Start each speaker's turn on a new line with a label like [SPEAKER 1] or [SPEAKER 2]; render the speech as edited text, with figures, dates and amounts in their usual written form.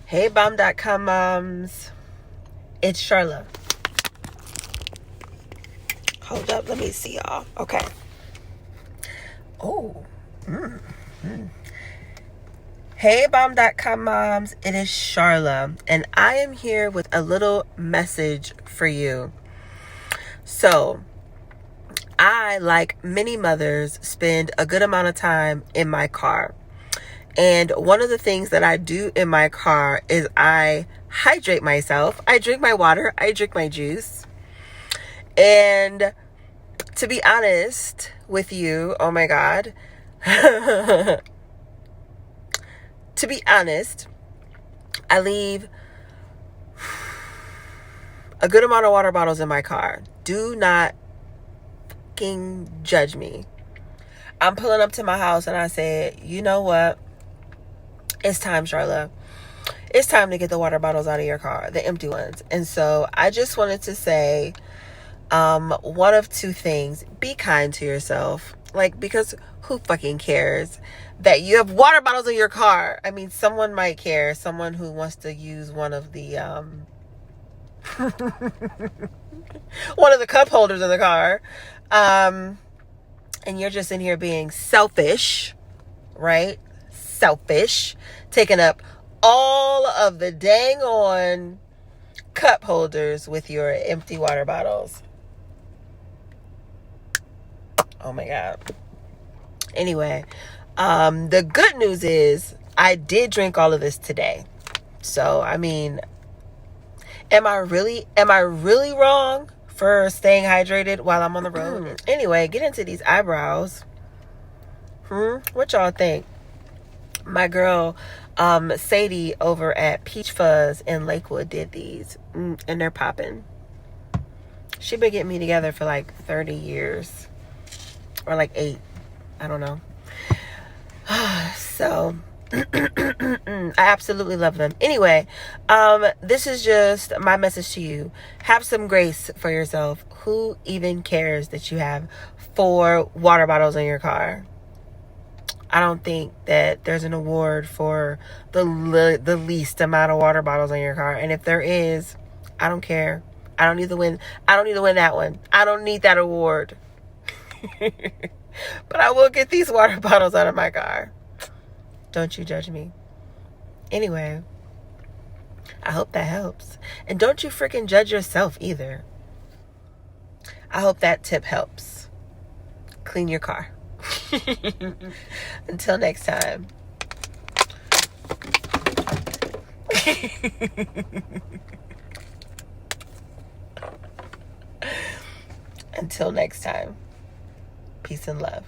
[SPEAKER 1] Hey, Bomb.com moms. It's Charla. Hold up. Let me see y'all. Okay. Oh. Hey, Bomb.com moms. It is Charla. And I am here with a little message for you. So, I, like many mothers, spend a good amount of time in my car. And one of the things that I do in my car is I hydrate myself. I drink my water. I drink my juice. And to be honest with you, oh my God. To be honest, I leave a good amount of water bottles in my car. Do not fucking judge me. I'm pulling up to my house and I said, you know what? It's time, Charla. It's time to get the water bottles out of your car, the empty ones. And so I just wanted to say one of two things. Be kind to yourself. Because who fucking cares that you have water bottles in your car? I mean, someone might care. Someone who wants to use one of the one of the cup holders in the car. And you're just in here being selfish, right? Selfish, taking up all of the dang on cup holders with your empty water bottles. Oh my God. Anyway, the good news is I did drink all of this today. So, I mean, am I really wrong for staying hydrated while I'm on the road? Anyway, get into these eyebrows. What y'all think? My girl, Sadie over at Peach Fuzz in Lakewood did these, and they're popping. She been getting me together for like 30 years, or like 8. I don't know. So, I absolutely love them. Anyway, this is just my message to you. Have some grace for yourself. Who even cares that you have 4 water bottles in your car? I don't think that there's an award for the least amount of water bottles in your car. And if there is, I don't care. I don't need to win. I don't need to win that one. I don't need that award. But I will get these water bottles out of my car. Don't you judge me. Anyway, I hope that helps. And don't you freaking judge yourself either. I hope that tip helps. Clean your car. Until next time. Until next time. Peace and love.